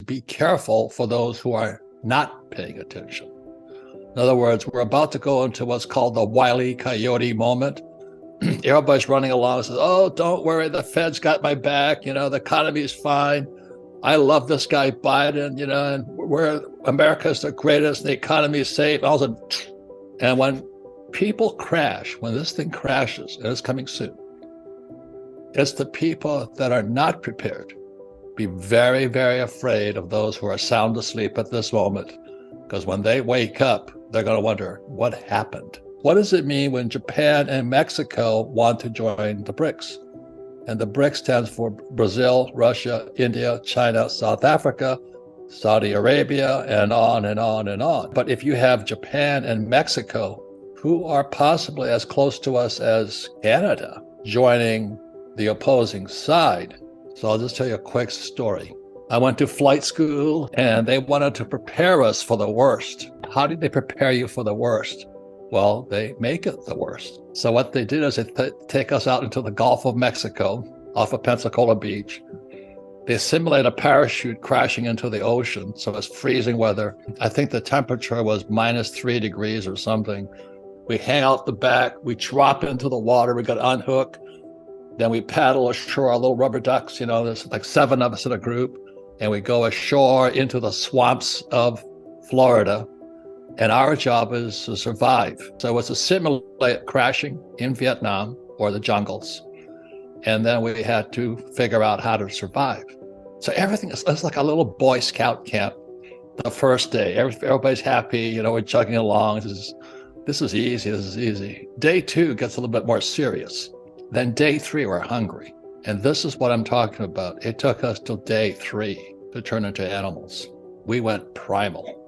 be careful for those who are not paying attention. In other words, we're about to go into what's called the Wile E. Coyote moment. Everybody's running along and says, oh, don't worry, the Fed's got my back, the economy is fine. I love this guy Biden, and America's the greatest, the economy is safe. And when people crash, when this thing crashes, and it's coming soon, it's the people that are not prepared. Be very, very afraid of those who are sound asleep at this moment, because when they wake up, they're going to wonder, what happened? What does it mean when Japan and Mexico want to join the BRICS? And the BRICS stands for Brazil, Russia, India, China, South Africa, Saudi Arabia, and on and on and on. But if you have Japan and Mexico, who are possibly as close to us as Canada, joining the opposing side. So I'll just tell you a quick story. I went to flight school and they wanted to prepare us for the worst. How did they prepare you for the worst? Well, they make it the worst. So what they did is they take us out into the Gulf of Mexico off of Pensacola Beach. They simulate a parachute crashing into the ocean. So it's freezing weather. I think the temperature was -3 degrees or something. We hang out the back, we drop into the water, we got to unhook. Then we paddle ashore, our little rubber ducks, there's like 7 of us in a group. And we go ashore into the swamps of Florida. And our job is to survive. So it's a simulate crashing in Vietnam or the jungles. And then we had to figure out how to survive. So everything is like a little Boy Scout camp. The first day, everybody's happy, we're chugging along. This is easy. Day 2 gets a little bit more serious. Then day 3, we're hungry. And this is what I'm talking about. It took us till day 3 to turn into animals. We went primal.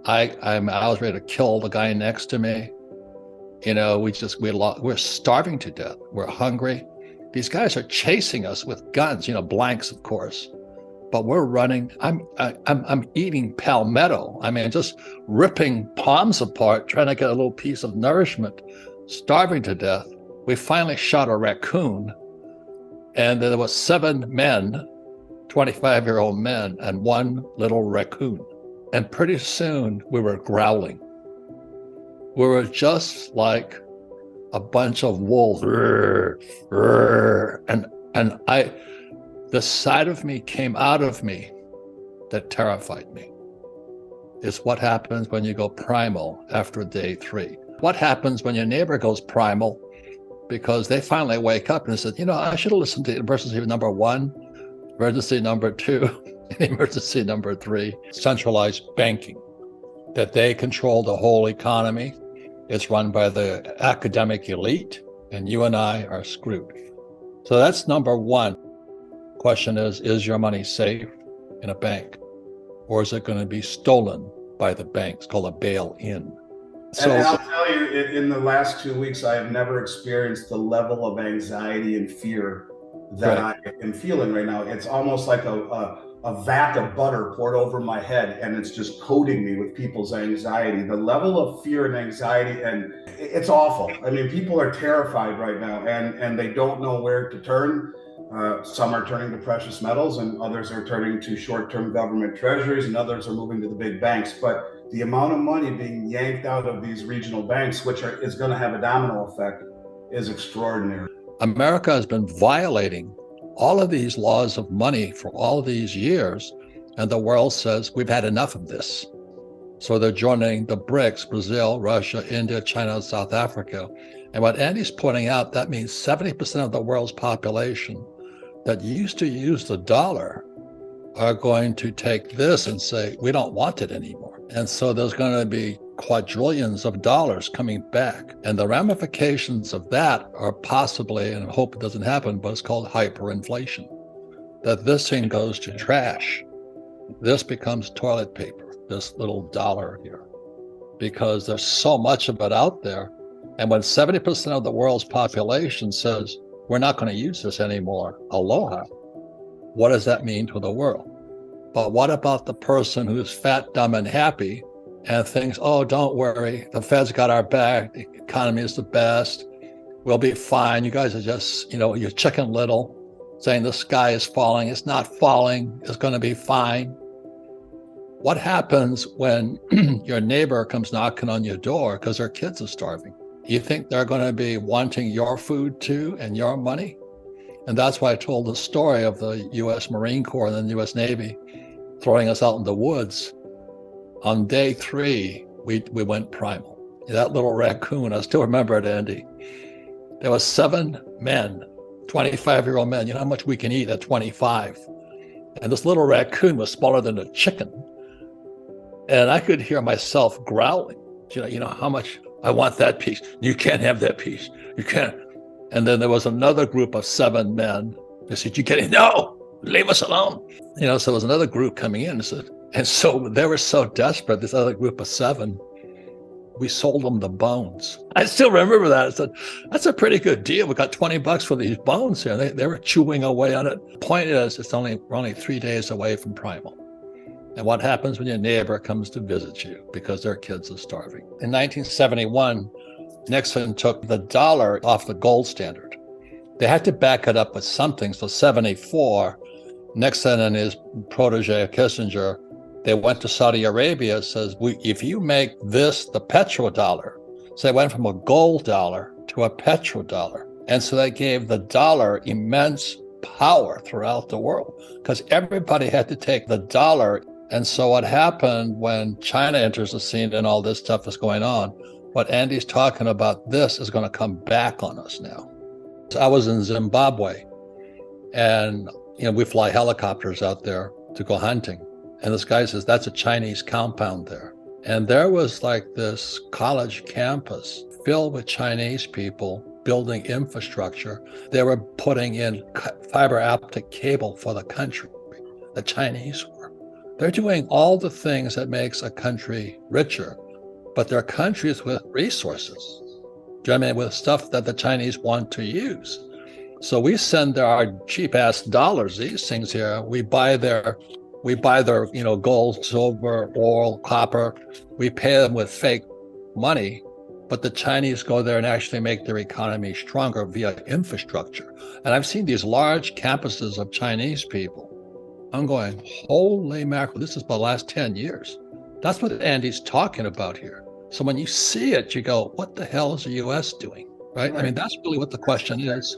I was ready to kill the guy next to me. We're starving to death. We're hungry. These guys are chasing us with guns, blanks, of course. But we're running. I'm eating palmetto. Just ripping palms apart, trying to get a little piece of nourishment, starving to death. We finally shot a raccoon, and there was 7 men, 25-year-old men, and 1 little raccoon. And pretty soon we were growling. We were just like a bunch of wolves. And the side of me came out of me that terrified me. It's what happens when you go primal after day 3. What happens when your neighbor goes primal because they finally wake up and said, I should have listened to emergency number 1, emergency number 2, emergency number 3, centralized banking, that they control the whole economy. It's run by the academic elite, and you and I are screwed. So that's number 1. Question is your money safe in a bank? Or is it going to be stolen by the banks, called a bail-in? And I'll tell you, in the last 2 weeks, I have never experienced the level of anxiety and fear that I am feeling right now. It's almost like a vat of butter poured over my head, and it's just coating me with people's anxiety. The level of fear and anxiety, and it's awful. People are terrified right now, and they don't know where to turn. Some are turning to precious metals, and others are turning to short-term government treasuries, and others are moving to the big banks. But the amount of money being yanked out of these regional banks, which is going to have a domino effect, is extraordinary. America has been violating all of these laws of money for all these years, and the world says we've had enough of this. So they're joining the BRICS, Brazil, Russia, India, China, South Africa. And what Andy's pointing out, that means 70% of the world's population that used to use the dollar are going to take this and say, we don't want it anymore. And so there's going to be quadrillions of dollars coming back. And the ramifications of that are possibly, and I hope it doesn't happen, but it's called hyperinflation, that this thing goes to trash. This becomes toilet paper, this little dollar here, because there's so much of it out there. And when 70% of the world's population says, we're not going to use this anymore, aloha, what does that mean to the world? But what about the person who's fat, dumb, and happy and thinks, oh, don't worry, the Fed's got our back, the economy is the best, we'll be fine, you guys are just, you're Chicken Little, saying the sky is falling. It's not falling. It's going to be fine. What happens when your neighbor comes knocking on your door because their kids are starving? You think they're going to be wanting your food too and your money? And that's why I told the story of the U.S. Marine Corps and the U.S. Navy throwing us out in the woods. On day 3, we went primal. That little raccoon, I still remember it, Andy. There was 7 men, 25-year-old men. You know how much we can eat at 25. And this little raccoon was smaller than a chicken. And I could hear myself growling. You know how much I want that piece. You can't have that piece. You can't. And then there was another group of 7 men. They said, "You can't. No, leave us alone." So there was another group coming in. And so they were so desperate, this other group of 7, we sold them the bones. I still remember that. I said, "That's a pretty good deal. We got $20 for these bones here." They were chewing away on it. The point is, we're only 3 days away from primal. And what happens when your neighbor comes to visit you because their kids are starving? In 1971, Nixon took the dollar off the gold standard. They had to back it up with something. So 74, Nixon and his protege, Kissinger, they went to Saudi Arabia, says, if you make this the petrodollar. So they went from a gold dollar to a petrodollar. And so they gave the dollar immense power throughout the world because everybody had to take the dollar. And so what happened when China enters the scene and all this stuff is going on, what Andy's talking about, this is going to come back on us now. So I was in Zimbabwe, and we fly helicopters out there to go hunting. And this guy says, "That's a Chinese compound there." And there was like this college campus filled with Chinese people building infrastructure. They were putting in fiber optic cable for the country. The Chinese were. They're doing all the things that makes a country richer, but they're countries with resources. Do you know what I mean? With stuff that the Chinese want to use. So we send our cheap ass dollars, these things here. We buy their gold, silver, oil, copper. We pay them with fake money, but the Chinese go there and actually make their economy stronger via infrastructure. And I've seen these large campuses of Chinese people. I'm going, holy mackerel, this is the last 10 years. That's what Andy's talking about here. So when you see it, you go, what the hell is the U.S. doing? Right? I mean, that's really what the question is.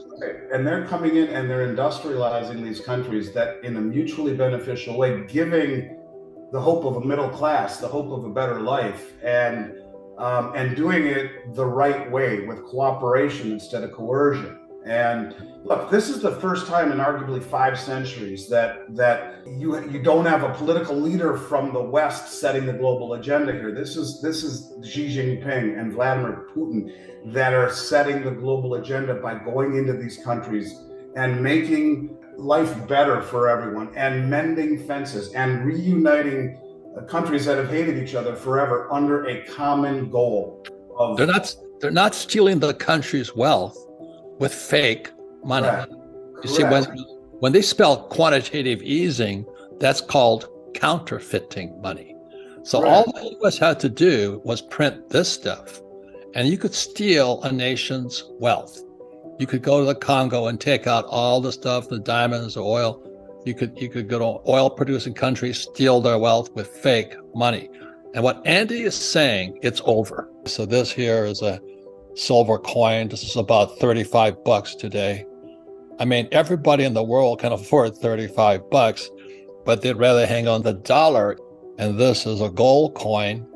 And they're coming in and they're industrializing these countries that in a mutually beneficial way, giving the hope of a middle class, the hope of a better life, and doing it the right way with cooperation instead of coercion. And look, this is the first time in arguably 5 centuries that you don't have a political leader from the West setting the global agenda here. This is Xi Jinping and Vladimir Putin that are setting the global agenda by going into these countries and making life better for everyone and mending fences and reuniting countries that have hated each other forever under a common goal. They're not stealing the country's wealth with fake money. Correct. You see, when they spell quantitative easing, that's called counterfeiting money. So all the U.S. had to do was print this stuff, and you could steal a nation's wealth. You could go to the Congo and take out all the stuff, the diamonds, the oil. You could go to oil-producing countries, steal their wealth with fake money. And what Andy is saying, it's over. So this here is a silver coin. This is about $35 today. I mean, everybody in the world can afford $35, but they'd rather hang on the dollar. And this is a gold coin.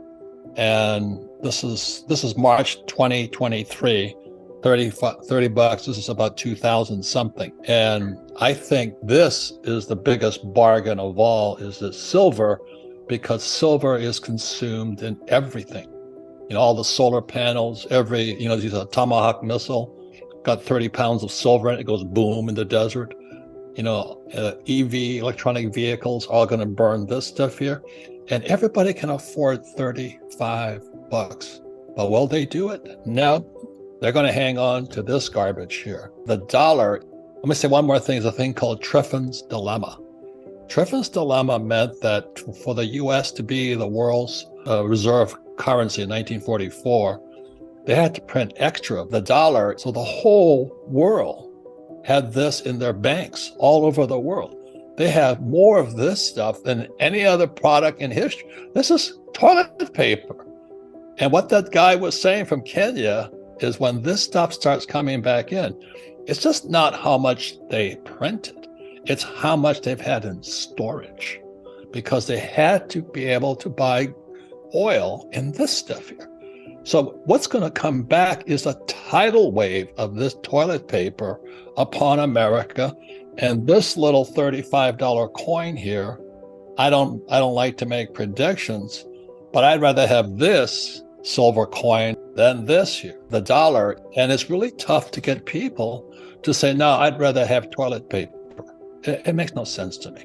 And this is March 2023, $30. This is about 2,000 something. And I think this is the biggest bargain of all, is that silver, because silver is consumed in everything. All the solar panels, these are Tomahawk missile, got 30 pounds of silver in it. It goes boom in the desert. EV, electronic vehicles, all going to burn this stuff here. And everybody can afford $35. But will they do it? No, they're going to hang on to this garbage here. The dollar, let me say one more thing, is a thing called Triffin's dilemma. Triffin's dilemma meant that for the U.S. to be the world's reserve currency in 1944, they had to print extra of the dollar. So the whole world had this in their banks all over the world. They have more of this stuff than any other product in history. This is toilet paper. And what that guy was saying from Kenya is when this stuff starts coming back in, it's just not how much they printed, it's how much they've had in storage, because they had to be able to buy oil in this stuff here. So what's going to come back is a tidal wave of this toilet paper upon America. And this little $35 coin here, I don't like to make predictions, but I'd rather have this silver coin than this here, the dollar. And it's really tough to get people to say, no, I'd rather have toilet paper. It makes no sense to me.